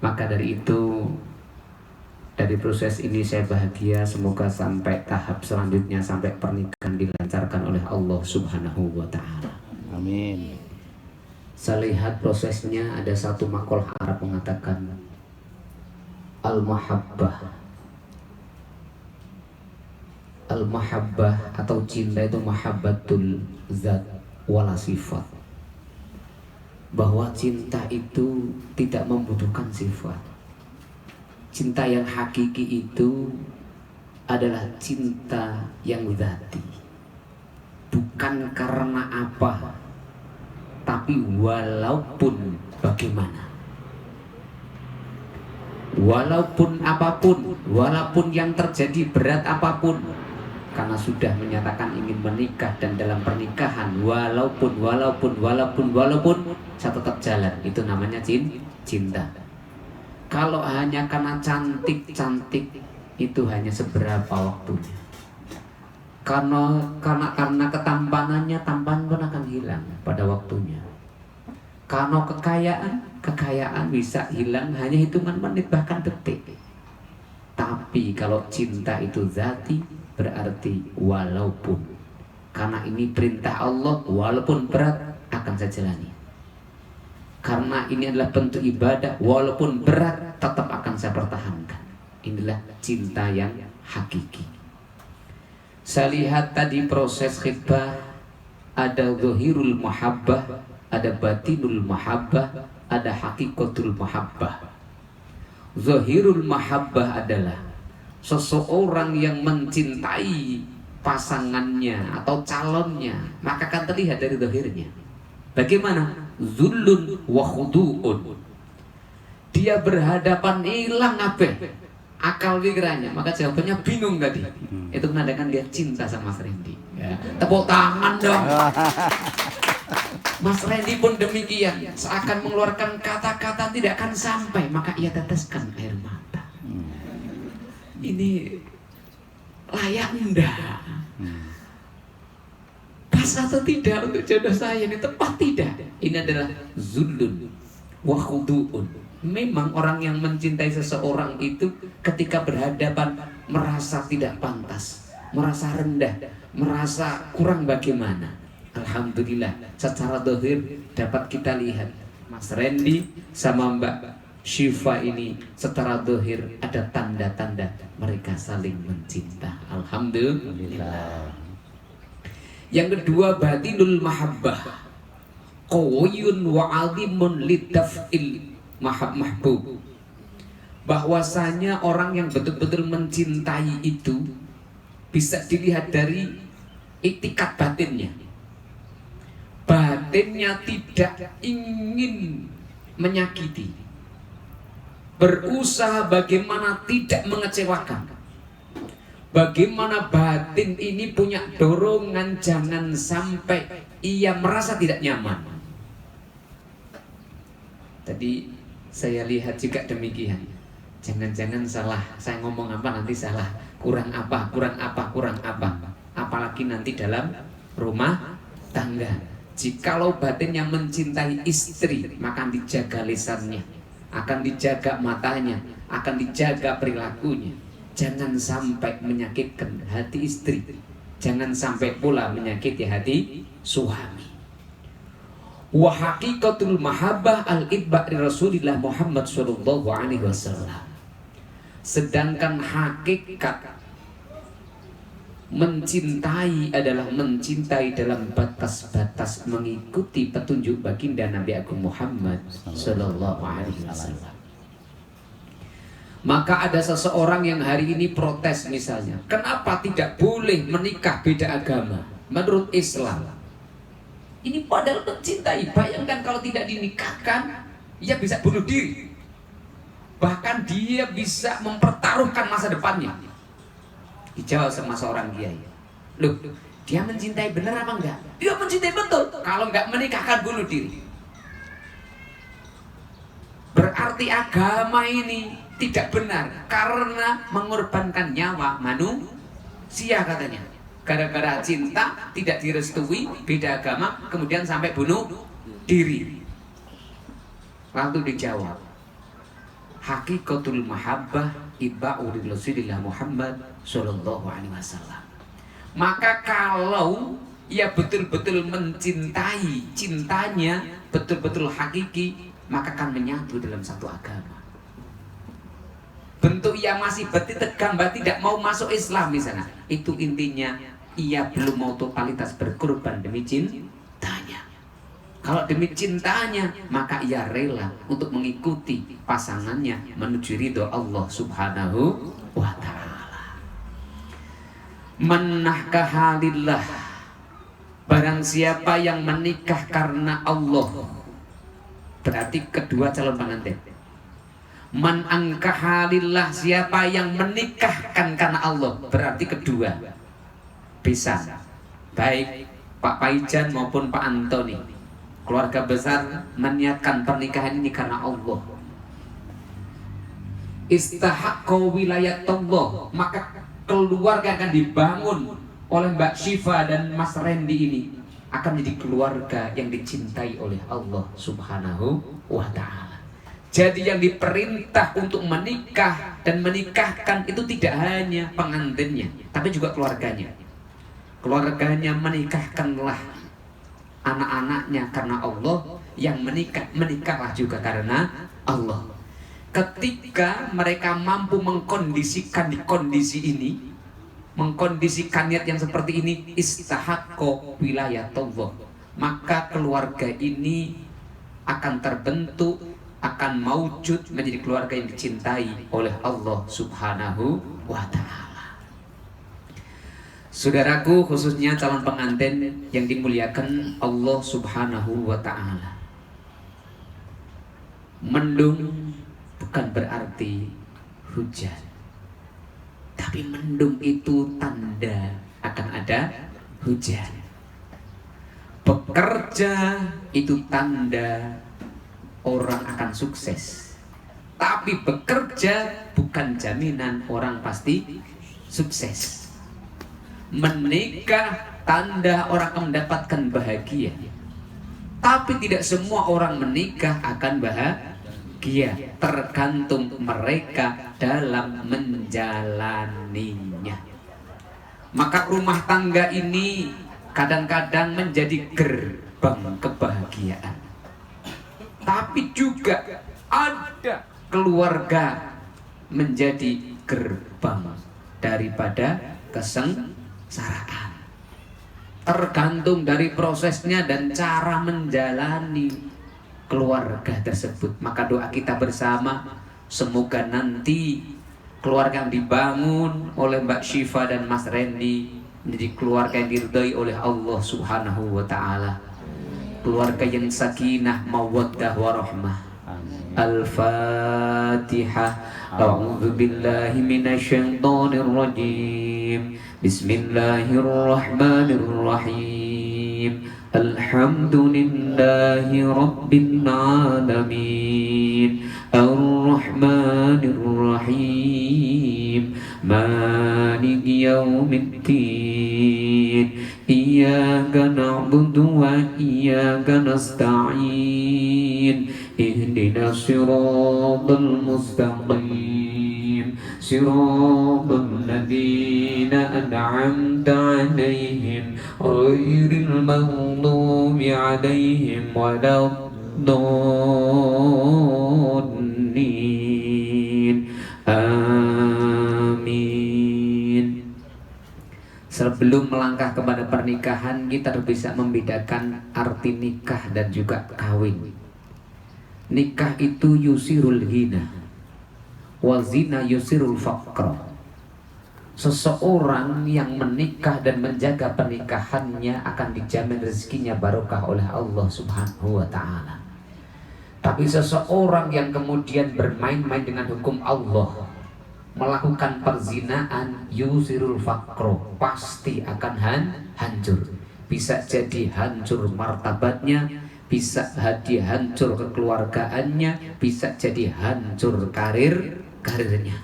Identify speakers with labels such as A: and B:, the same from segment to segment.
A: Maka dari itu, dari proses ini saya bahagia, semoga sampai tahap selanjutnya, sampai pernikahan dilancarkan oleh Allah Subhanahu wa Ta'ala.
B: Amin.
A: Saya lihat prosesnya, ada satu makalah Arab mengatakan Al-Mahabbah. Al-Mahabbah atau cinta itu mahabbatul zat wala sifat. Bahwa cinta itu tidak membutuhkan sifat. Cinta yang hakiki itu adalah cinta yang zati. Bukan karena apa, tapi walaupun bagaimana. Walaupun apapun, walaupun yang terjadi berat apapun, karena sudah menyatakan ingin menikah, dan dalam pernikahan walaupun saya tetap jalan. Itu namanya cinta. Kalau hanya karena cantik itu hanya seberapa waktunya. Karena ketampanannya, tampan pun akan hilang pada waktunya. Karena kekayaan bisa hilang hanya hitungan menit, bahkan detik. Tapi kalau cinta itu zati, berarti walaupun, karena ini perintah Allah, walaupun berat akan saya jalani. Karena ini adalah bentuk ibadah, walaupun berat tetap akan saya pertahankan. Inilah cinta yang hakiki. Saya lihat tadi proses khitbah, ada zahirul mahabbah, ada batinul mahabbah, ada hakikatul mahabbah. Zahirul mahabbah adalah seseorang yang mencintai pasangannya atau calonnya, maka akan terlihat dari zahirnya. Bagaimana? Zullun wa khudu'un. Dia berhadapan, hilang apa? Akal pikirannya, maka jawabannya bingung tadi. Itu menandakan dia cinta sama Mas Randy. Ya. Tepuk tangan dong. Mas Randy pun demikian, seakan mengeluarkan kata-kata tidak akan sampai, maka ia teteskan air mata. Ini layak enggak? Pas atau tidak untuk jodoh saya ini, tepat tidak? Ini adalah zulun wa khudu'un. Memang orang yang mencintai seseorang itu ketika berhadapan merasa tidak pantas, merasa rendah, merasa kurang bagaimana. Alhamdulillah, secara zahir dapat kita lihat Mas Randy sama Mbak Syifa ini secara zahir ada tanda-tanda mereka saling mencinta. Alhamdulillah. Yang kedua, batinul mahabbah, qawiyun wa 'azimun lidaf'il mahbub. Bahwasanya orang yang betul-betul mencintai itu bisa dilihat dari iktikat batinnya. Batinnya tidak ingin menyakiti, berusaha bagaimana tidak mengecewakan. Bagaimana batin ini punya dorongan jangan sampai ia merasa tidak nyaman. Tadi saya lihat juga demikian. Jangan-jangan salah, saya ngomong apa nanti salah, kurang apa. Apalagi nanti dalam rumah tangga. Jikalau batin yang mencintai istri, maka akan dijaga lisannya, akan dijaga matanya, akan dijaga perilakunya. Jangan sampai menyakitkan hati istri, jangan sampai pula menyakiti hati suami. Wa haqiqatul mahabbah al-itba' Rasulillah Muhammad sallallahu alaihi wasallam. Sedangkan hakikat mencintai adalah mencintai dalam batas-batas mengikuti petunjuk baginda Nabi Agung Muhammad sallallahu alaihi wasallam. Maka ada seseorang yang hari ini protes misalnya, kenapa tidak boleh menikah beda agama menurut Islam? Ini padahal mencintai. Bayangkan kalau tidak dinikahkan, ia bisa bunuh diri. Bahkan dia bisa mempertaruhkan masa depannya. Dijawab sama seorang kiai, loh, dia mencintai benar apa enggak? Dia mencintai betul. Kalau enggak menikahkan bunuh diri. Berarti agama ini tidak benar karena mengorbankan nyawa manusia katanya. Gara-gara cinta tidak direstui, beda agama, kemudian sampai bunuh diri. Lalu dijawab, hakikatul mahabbah ibba'u Rasulillah Muhammad sallallahu alaihi wasallam. Maka kalau ia betul-betul mencintai, cintanya betul-betul hakiki, maka akan menyatu dalam satu agama. Bentuk ia masih berarti tegang, berarti tidak mau masuk Islam misalnya, itu intinya ia belum mau totalitas berkorban demi cintanya. Kalau demi cintanya, maka ia rela untuk mengikuti pasangannya menuju ridho Allah subhanahu wa ta'ala. Menahkah lillah, barang siapa yang menikah karena Allah, berarti kedua calon pengantin. Man angkaha lillah, siapa yang menikahkan karena Allah, berarti kedua. Bisa baik Pak Paijan maupun Pak Antoni, keluarga besar meniatkan pernikahan ini karena Allah. Istahaqqa wilayatullah, maka keluarga akan dibangun oleh Mbak Syifa dan Mas Randy ini akan menjadi keluarga yang dicintai oleh Allah subhanahu wa ta'ala. Jadi yang diperintah untuk menikah dan menikahkan itu tidak hanya pengantinnya, tapi juga keluarganya. Keluarganya menikahkanlah anak-anaknya karena Allah, yang menikahlah juga karena Allah. Ketika mereka mampu mengkondisikan di kondisi ini, mengkondisikan niat yang seperti ini, istahaqqa wilayatullah, maka keluarga ini akan terbentuk, akan maujud menjadi keluarga yang dicintai oleh Allah subhanahu wa ta'ala. Saudaraku, khususnya calon pengantin yang dimuliakan Allah subhanahu wa ta'ala, mendung bukan berarti hujan, tapi mendung itu tanda akan ada hujan. Bekerja itu tanda orang akan sukses, tapi bekerja bukan jaminan orang pasti sukses. Menikah tanda orang akan mendapatkan bahagia, tapi tidak semua orang menikah akan bahagia, tergantung mereka dalam menjalaninya. Maka rumah tangga ini kadang-kadang menjadi gerbang kebahagiaan, tapi juga ada keluarga menjadi gerbang daripada kesengsaraan. Tergantung dari prosesnya dan cara menjalani keluarga tersebut. Maka doa kita bersama, semoga nanti keluarga yang dibangun oleh Mbak Syifa dan Mas Randy menjadi keluarga yang diridhai oleh Allah subhanahu wa ta'ala, keluarga yang sakinah, mawaddah, warahmah. Al-Fatihah. A'udzu billahi minasyaitonir rajim. Bismillahirrahmanirrahim. Alhamdulillahi rabbil alamin. Ar-Rahmanir Rahim. Maliki yaumiddin. Iyyaka na'budu wa iyyaka nasta'in. Ihdinas siratal mustaqim. Siratal ladzina an'amta 'alaihim ghairil maghdubi 'alaihim waladdallin. Amin. Sebelum melangkah kepada pernikahan, kita harus bisa membedakan arti nikah dan juga kawin. Nikah itu yusirul ghina, wa zina yusirul faqra. Seseorang yang menikah dan menjaga pernikahannya akan dijamin rezekinya barokah oleh Allah subhanahu wa ta'ala. Tapi seseorang yang kemudian bermain-main dengan hukum Allah, melakukan perzinaan, yusirul faqro, pasti akan hancur. Bisa jadi hancur martabatnya, bisa jadi hancur kekeluargaannya, bisa jadi hancur karirnya.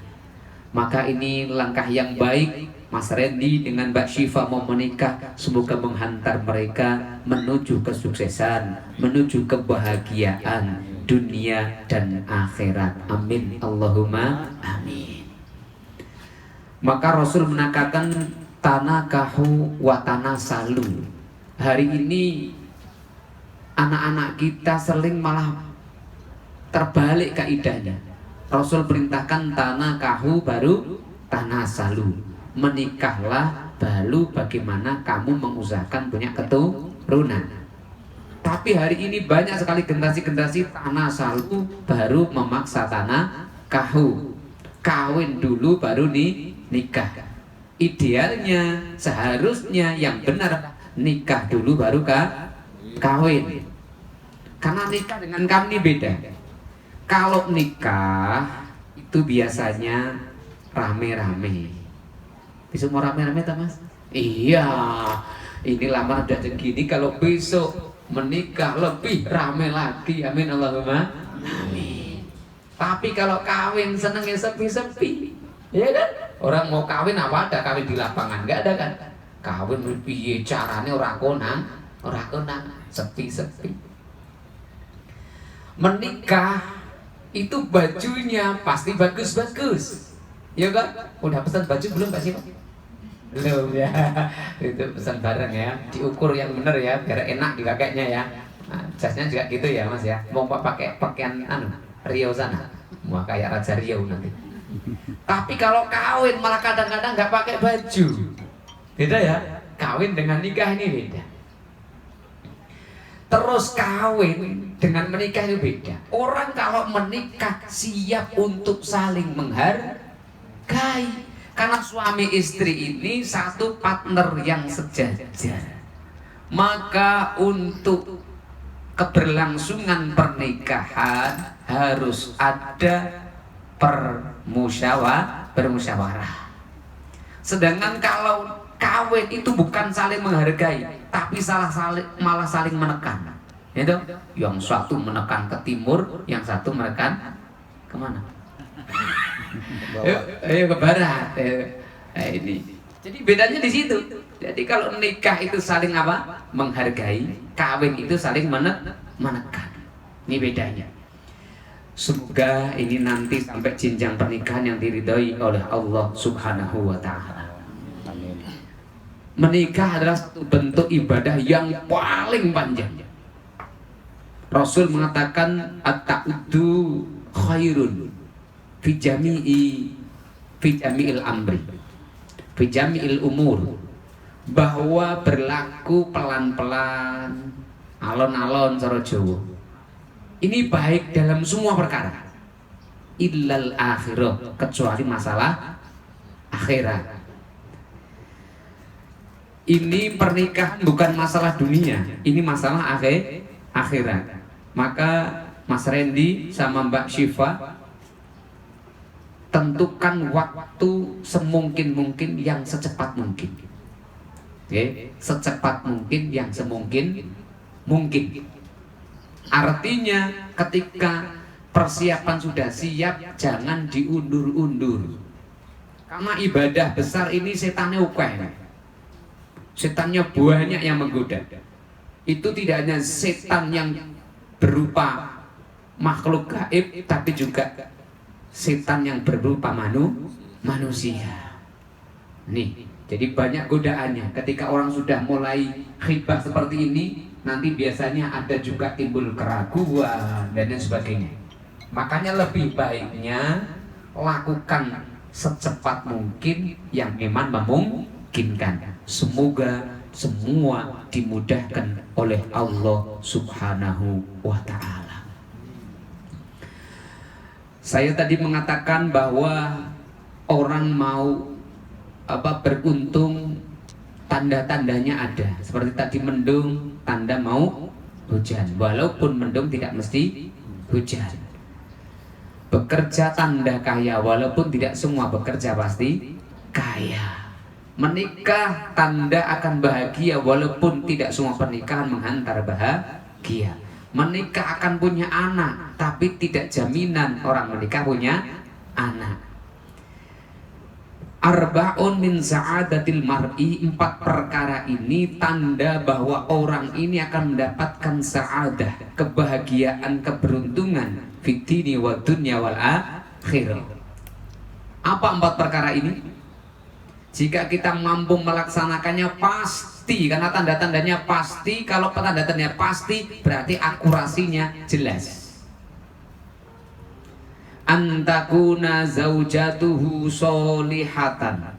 A: Maka ini langkah yang baik Mas Randy dengan Mbak Syifa mau menikah, semoga menghantar mereka menuju kesuksesan, menuju kebahagiaan dunia dan akhirat. Amin Allahumma amin. Maka Rasul menakatan tanakahu wa tanasalu. Hari ini anak-anak kita sering malah terbalik kaidahnya. Rasul perintahkan tanakahu baru tanasalu. Menikahlah baru bagaimana kamu mengusahakan punya keturunan. Tapi hari ini banyak sekali generasi-generasi tanasalu baru memaksa tanakahu. Kawin dulu baru nikah. Idealnya seharusnya yang benar nikah dulu baru kawin. Karena nikah dengan kawin ini beda. Kalau nikah itu biasanya rame-rame. Besok mau rame-rame tak Mas? Iya. Ini lamar udah segini, kalau besok menikah lebih rame lagi. Amin Allahumma amin. Tapi kalau kawin senengnya sepi-sepi, ya kan? Orang mau kawin apa ada kawin di lapangan? Enggak ada kan? Kawin piye carane ora konang, sepi-sepi. Menikah itu bajunya pasti bagus-bagus. Ya kan? Udah pesan baju belum Pak Syifa? Belum ya. Itu pesan bareng ya. Diukur yang bener ya, biar enak dipakainya ya. Nah, jasnya juga gitu ya Mas ya. Mau pakai pakaian Riau sana. Mau kayak Raja Riau nanti. Tapi kalau kawin malah kadang-kadang nggak pakai baju. Beda ya. Kawin dengan nikah ini beda. Terus kawin dengan menikah itu beda. Orang kalau menikah siap untuk saling menghargai. Karena suami istri ini satu partner yang sejajar. Maka untuk keberlangsungan pernikahan harus ada bermusyawarah. Sedangkan kalau kawin itu bukan saling menghargai, tapi malah saling menekan. Itu yang satu menekan ke timur, yang satu menekan kemana? Ayo ke barat. Ini. Jadi bedanya di situ. Jadi kalau nikah itu saling apa? Menghargai, kawin itu saling menekan. Ini bedanya. Semoga ini nanti sampai jenjang pernikahan yang diridhoi oleh Allah Subhanahu wa taala. Menikah adalah satu bentuk ibadah yang paling panjang. Rasul mengatakan at-ta'uddu khairun fi jami'il amri, fi jami'il umur, bahwa berlaku pelan-pelan, alon-alon cara Jawa. Ini baik dalam semua perkara. Illal akhirah, kecuali masalah akhirat. Ini pernikahan bukan masalah dunia, ini masalah akhirat. Maka Mas Randy sama Mbak Syifa tentukan waktu semungkin-mungkin yang secepat mungkin. Oke, secepat mungkin yang semungkin mungkin. Artinya ketika persiapan sudah siap, jangan diundur-undur. Karena ibadah besar ini setannya ukeh. Setannya banyak yang menggoda. Itu tidak hanya setan yang berupa makhluk gaib, tapi juga setan yang berupa manusia. Nih, jadi banyak godaannya. Ketika orang sudah mulai khidbah seperti ini, nanti biasanya ada juga timbul keraguan dan lain sebagainya. Makanya lebih baiknya lakukan secepat mungkin yang memang memungkinkan. Semoga semua dimudahkan oleh Allah Subhanahu wa ta'ala. Saya tadi mengatakan bahwa orang mau beruntung, tanda-tandanya ada. Seperti tadi mendung, tanda mau hujan. Walaupun mendung tidak mesti hujan. Bekerja tanda kaya, walaupun tidak semua bekerja pasti kaya. Menikah tanda akan bahagia, walaupun tidak semua pernikahan menghantar bahagia. Menikah akan punya anak, tapi tidak jaminan orang menikah punya anak. Arba'un min sa'adatil mar'i, 4 perkara ini tanda bahwa orang ini akan mendapatkan sa'adah, kebahagiaan, keberuntungan fid dini wa dunya wal akhirah. Apa 4 perkara ini? Jika kita mampu melaksanakannya pasti, karena tanda-tandanya pasti. Kalau tanda-tandanya pasti berarti akurasinya jelas. Antakuna zaujatuhu solihatan.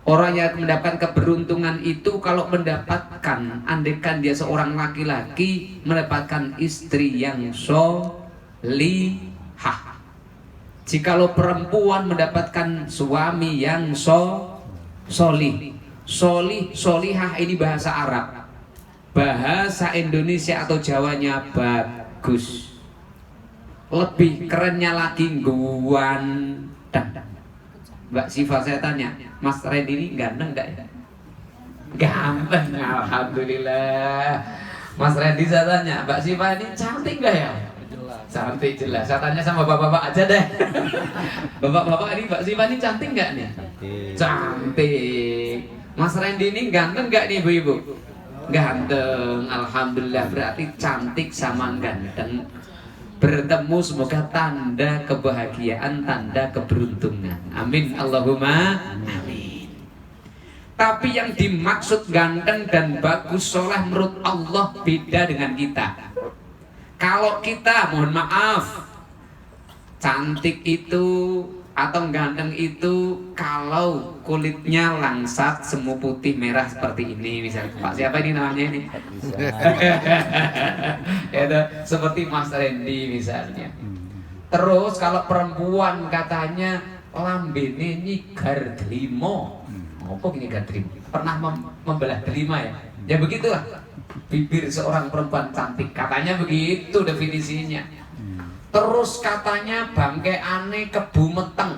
A: Orang yang mendapatkan keberuntungan itu kalau mendapatkan, andaikan dia seorang laki-laki mendapatkan istri yang solihah. Jikalau perempuan mendapatkan suami yang solih. Solihah ini bahasa Arab. Bahasa Indonesia atau Jawanya bagus. Lebih kerennya lagi ganteng. Mbak Siva saya tanya, Mas Randy ini ganteng enggak ya? Ganteng, alhamdulillah. Mas Randy saya tanya, Mbak Siva ini cantik enggak ya? Cantik jelas. Saya tanya sama bapak-bapak aja deh. Bapak-bapak ini Mbak Siva ini cantik enggak nih? Cantik. Mas Randy ini ganteng enggak nih ibu-ibu? Ganteng, alhamdulillah. Berarti cantik sama ganteng bertemu, semoga tanda kebahagiaan, tanda keberuntungan. Amin Allahumma amin. Tapi yang dimaksud ganteng dan bagus soleh menurut Allah beda dengan kita. Kalau kita, mohon maaf, cantik itu atau ganteng itu kalau kulitnya langsat, semu putih merah seperti ini misalnya. Pak siapa ini namanya ini? Itu seperti Mas Randy misalnya. Terus kalau perempuan katanya lambene nyigar delima. Apa gini nyigar delima? Pernah membelah delima ya? Ya begitulah. Bibir seorang perempuan cantik katanya begitu definisinya. Terus katanya bangke aneh kebu meteng.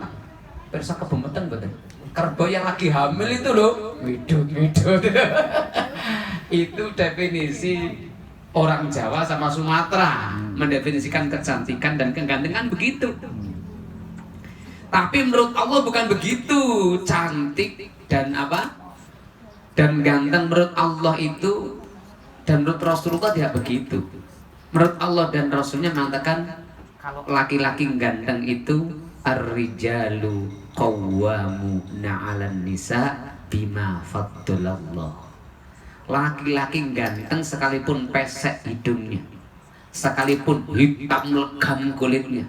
A: Persa kebu meteng betul. Kerbau yang lagi hamil itu loh. Widut. Itu definisi orang Jawa sama Sumatera mendefinisikan kecantikan dan kegantengan begitu. Tapi menurut Allah bukan begitu. Cantik dan apa? Dan ganteng menurut Allah itu, dan menurut Rasulullah tidak begitu. Menurut Allah dan Rasulnya mengatakan kalau laki-laki ganteng itu ar-rijalu qawwamuna 'alan nisa bima faddalallah. Laki-laki ganteng sekalipun pesek hidungnya, sekalipun hitam legam kulitnya,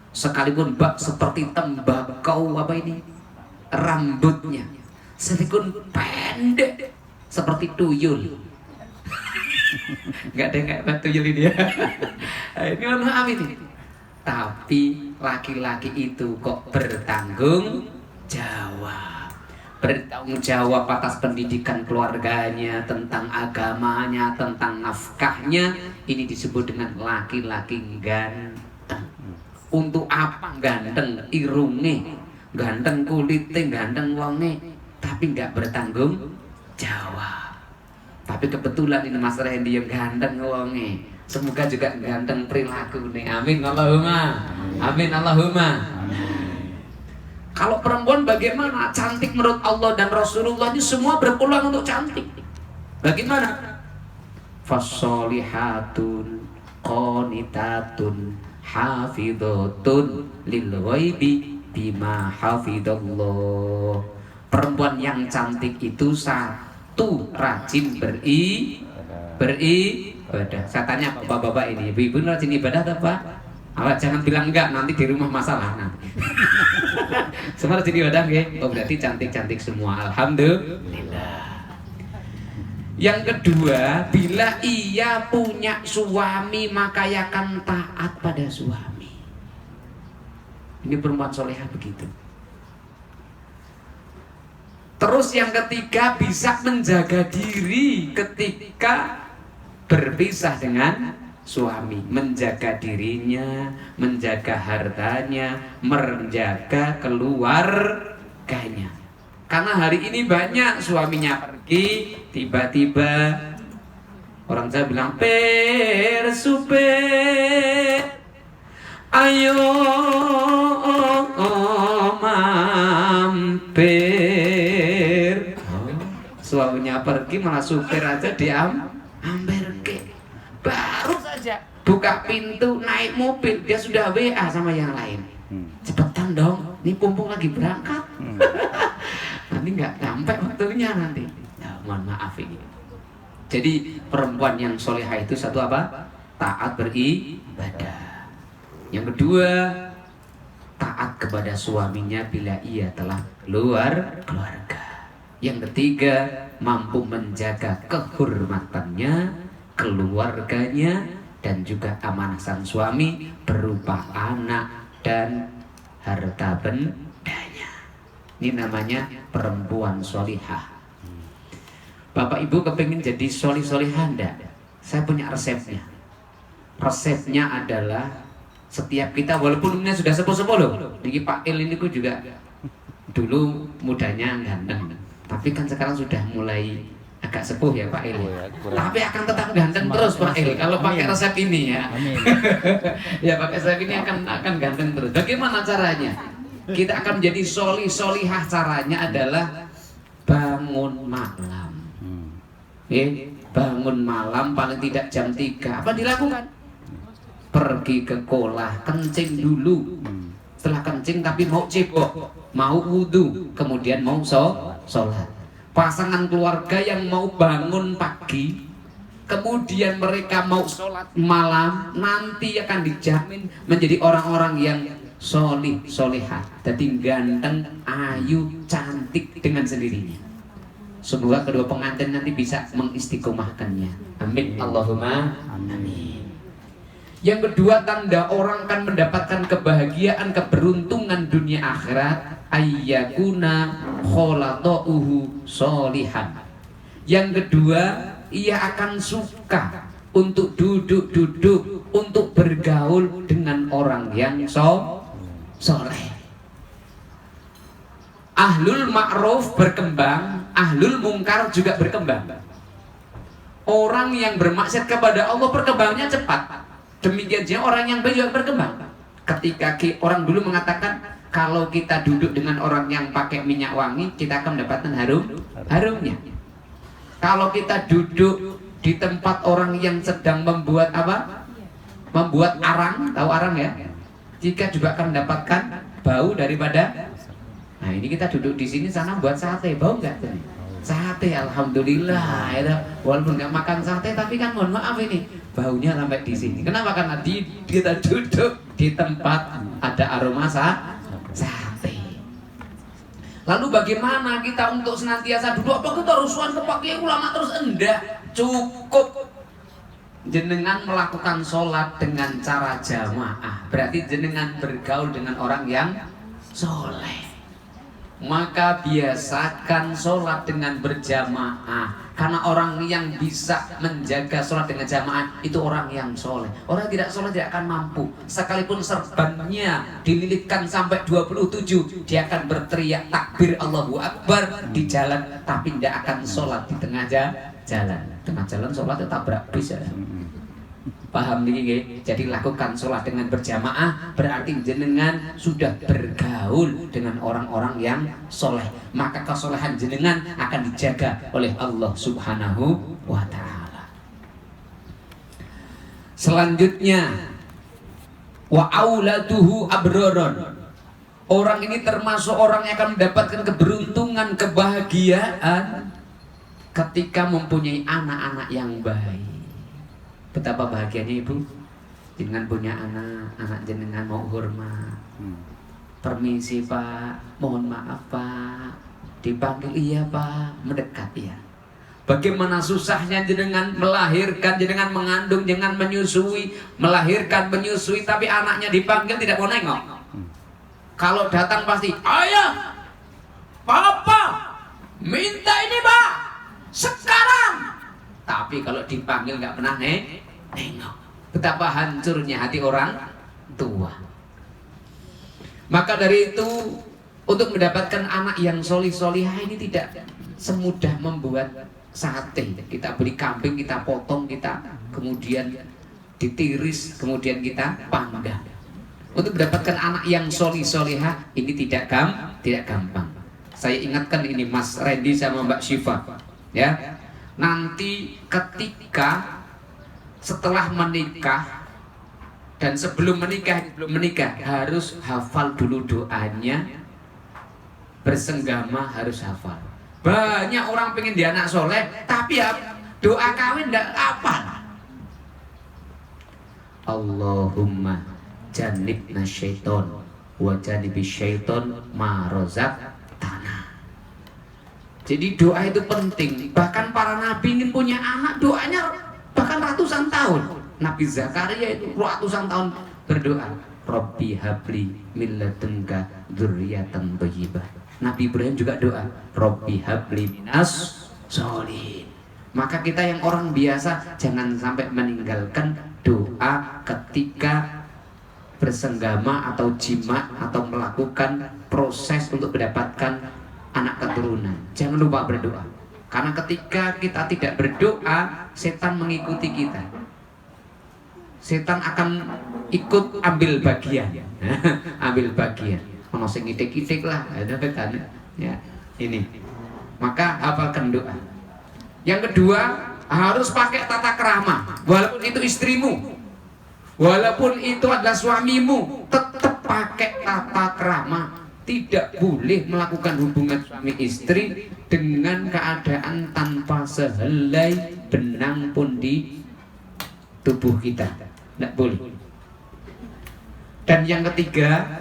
A: sekalipun bak seperti tembakau apa ini rambutnya, sekalipun pendek seperti tuyul. Enggak ada yang kayak tuyul ini ya. Ini maaf ini. Tapi laki-laki itu kok bertanggung jawab. Bertanggung jawab atas pendidikan keluarganya, tentang agamanya, tentang nafkahnya. Ini disebut dengan laki-laki ganteng. Untuk apa ganteng? Irunge, ganteng kulitnya, ganteng wonge, tapi nggak bertanggung jawab. Tapi kebetulan ini Mas Randy yang ganteng wonge. Semoga juga ganteng perilaku nih. Amin Allahumma. Amin Allahumma. Kalau perempuan bagaimana? Cantik menurut Allah dan Rasulullah ini semua berpeluang untuk cantik. Bagaimana? Fasolihatun qanitatun hafidhatun lil ghaibi bima hafidallah. Perempuan yang cantik itu satu, rajin beribadah. Saya tanya bapak-bapak ini, ibu-ibu rajin ibadah atau Pak? Awak jangan bilang enggak, nanti di rumah masalah nanti. Semua rajin ibadah nggih? Oh berarti cantik-cantik semua. Alhamdulillah. Yang kedua, bila ia punya suami maka ia akan taat pada suami. Ini perempuan solehah begitu. Terus yang ketiga, bisa menjaga diri ketika berpisah dengan suami, menjaga dirinya, menjaga hartanya, menjaga keluarganya. Karena hari ini banyak suaminya pergi, tiba-tiba orang Jawa bilang ayo mama pergi malah supir aja amberke. Baru saja buka pintu naik mobil dia sudah WA sama yang lain. Cepetan dong, ini Pumpung lagi berangkat. Nanti nggak sampai waktunya nanti. Ya, mohon maaf ini. Jadi perempuan yang solehah itu satu apa? Taat beribadah. Yang kedua, taat kepada suaminya bila ia telah keluarga. Yang ketiga, mampu menjaga kehormatannya, keluarganya, dan juga amanah sang suami berupa anak dan harta bendanya. Ini namanya perempuan solihah. Bapak Ibu kepingin jadi solihah enggak? Saya punya resepnya. Resepnya adalah setiap kita, walaupun umurnya sudah sepuh-sepuh loh. Niki Pak Il ini juga dulu mudanya ganteng, tapi kan sekarang sudah mulai agak sepuh ya Pak Il. Tapi akan tetap ganteng terus Pak Il kalau pakai resep ini ya. Ya pakai resep ini akan ganteng terus. Bagaimana caranya? Kita akan menjadi solihah. Caranya adalah bangun malam. Bangun malam paling tidak jam 3. Apa dilakukan? Pergi ke kolah, kencing dulu. Setelah kencing tapi mau cebok, mau wudu, kemudian mau sholat. Pasangan keluarga yang mau bangun pagi, kemudian mereka mau sholat malam, nanti akan dijamin menjadi orang-orang yang solihah. Jadi ganteng, ayu, cantik dengan sendirinya. Semoga kedua pengantin nanti bisa mengistiqomahkannya. Amin. Allahumma amin. Yang kedua, tanda orang akan mendapatkan kebahagiaan, keberuntungan dunia akhirat, ayyakuna kholato'uhu solihan. Yang kedua, ia akan suka untuk duduk-duduk, untuk bergaul dengan orang yang soleh. Ahlul ma'ruf berkembang, ahlul mungkar juga berkembang. Orang yang bermaksiat kepada Allah perkembangannya cepat. Demikian juga orang yang baik juga berkembang. Ketika orang dulu mengatakan kalau kita duduk dengan orang yang pakai minyak wangi, kita akan mendapatkan harumnya. Kalau kita duduk di tempat orang yang sedang membuat apa? Membuat arang, tahu arang ya? Jika juga akan mendapatkan bau daripada. Nah ini kita duduk di sini, sana buat sate, bau nggak? Sate, alhamdulillah. Ya, walaupun nggak makan sate, tapi kan mohon maaf ini baunya sampai di sini. Kenapa? Karena kita duduk di tempat ada aroma sate. Lalu bagaimana kita untuk senantiasa duduk? Apa kita rusuhan kepake ulama terus? Enggak, cukup jenengan melakukan sholat dengan cara jamaah. Berarti jenengan bergaul dengan orang yang soleh. Maka biasakan sholat dengan berjamaah. Karena orang yang bisa menjaga sholat dengan jamaah itu orang yang soleh. Orang yang tidak soleh tidak akan mampu. Sekalipun serbannya dililitkan sampai 27, dia akan berteriak takbir Allahu Akbar di jalan, tapi tidak akan sholat di tengah jalan. Tengah jalan sholat tetap tabrak bis ya. Paham nih? Jadi lakukan sholat dengan berjamaah, berarti jenengan sudah bergaul dengan orang-orang yang soleh. Maka kesolehan jenengan akan dijaga oleh Allah Subhanahu wa Ta'ala. Selanjutnya, wa auladuhu abroron. Orang ini termasuk orang yang akan mendapatkan keberuntungan, kebahagiaan ketika mempunyai anak-anak yang baik. Betapa bahagianya ibu dengan punya anak jenengan mau hormat. Permisi Pak, mohon maaf Pak, dipanggil iya Pak, mendekat ya. Bagaimana susahnya jenengan melahirkan, jenengan mengandung, jenengan menyusui, melahirkan, menyusui, tapi anaknya dipanggil tidak mau nengok. Kalau datang pasti, ayah, papa, minta ini Pak, sekarang. Tapi kalau dipanggil nggak pernah nengok. Betapa hancurnya hati orang tua. Maka dari itu, untuk mendapatkan anak yang solihah ini tidak semudah membuat sate. Kita beli kambing, kita potong, kita kemudian ditiris, kemudian kita panggang. Untuk mendapatkan anak yang solihah ini tidak gampang. Saya ingatkan ini Mas Randy sama Mbak Syifa, ya. nanti ketika setelah menikah dan sebelum menikah harus hafal dulu doanya. Bersenggama harus hafal. Banyak orang pengen dia anak soleh, tapi ya doa kawin ndak hafal. Allahumma jannibna syaiton wa jannibis syaiton ma razaqtana. Jadi doa itu penting. Bahkan para nabi ingin punya anak, doanya bahkan ratusan tahun. Nabi Zakaria itu ratusan tahun berdoa, Rabbi habli min ladunka dzurriyyatan thayyibah. Nabi Ibrahim juga doa, Rabbi habli minas sholihin. Maka kita yang orang biasa jangan sampai meninggalkan doa ketika bersenggama atau jima atau melakukan proses untuk mendapatkan anak keturunan. Jangan lupa berdoa. Karena ketika kita tidak berdoa, setan mengikuti kita. Setan akan ikut ambil bagian. Ambil bagian. Ono sing itik-itik lah, ada setan. Ya, ini. Maka hafalkan doa. Yang kedua, harus pakai tata krama. Walaupun itu istrimu, walaupun itu adalah suamimu, tetap pakai tata krama. Tidak boleh melakukan hubungan suami istri dengan keadaan tanpa sehelai benang pun di tubuh kita. Tidak boleh. Dan yang ketiga,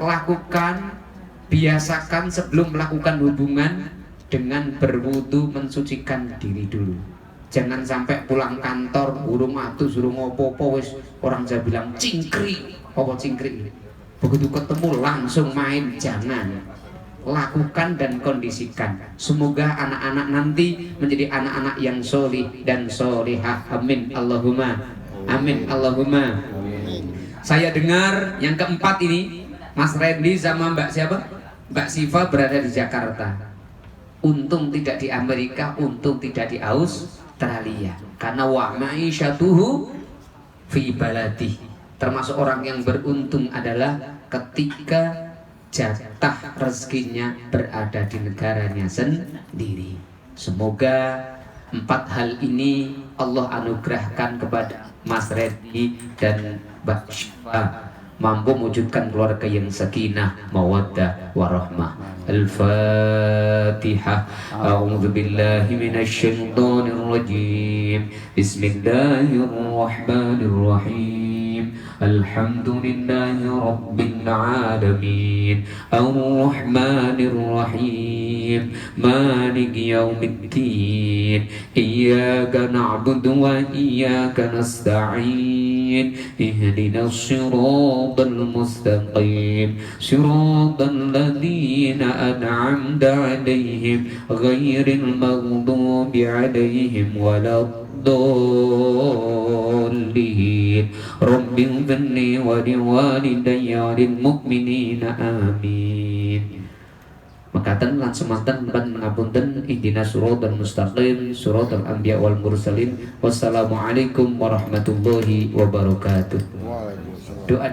A: biasakan sebelum melakukan hubungan dengan berwudu mensucikan diri dulu. Jangan sampai pulang kantor urung atus urung opo-opo wis orang Jawa bilang cingkri. Apa cingkri? Begitu ketemu langsung main, jangan. Lakukan dan kondisikan. Semoga anak-anak nanti menjadi anak-anak yang solih dan solihah. Amin Allahumma. Amin Allahumma. Saya dengar yang keempat ini Mas Randy sama Mbak siapa? Mbak Siva berada di Jakarta. Untung tidak di Amerika, untung tidak di Australia. Karena wa ma'isyatuhu fi baladi. Termasuk orang yang beruntung adalah ketika jatah rezekinya berada di negaranya sendiri. Semoga 4 hal ini Allah anugerahkan kepada Mas Randy dan Mbak Siva mampu mewujudkan keluarga yang sakinah, mawaddah, warahmah. Al-Fatihah. A'udzu billahi minasyaitonir rajim. Bismillahirrahmanirrahim. Alhamdulillahi rabbil alamin. Ar-Rahmanir Rahim. Maliki yaumiddin. Iyyaka na'budu wa iyyaka nasta'in. Ihdinas siratal mustaqim. Siratal ladzina an'amta 'alaihim ghairil maghdubi 'alaihim waladdallin. Rabbi ighfirli wa liwalidayya walil mu'minina amin. Makaten lan semanten ban ngapunten ihdinas siratal mustaqim siratal anbiya wal mursalin. Wassalamualaikum warahmatullahi wabarakatuh. Doa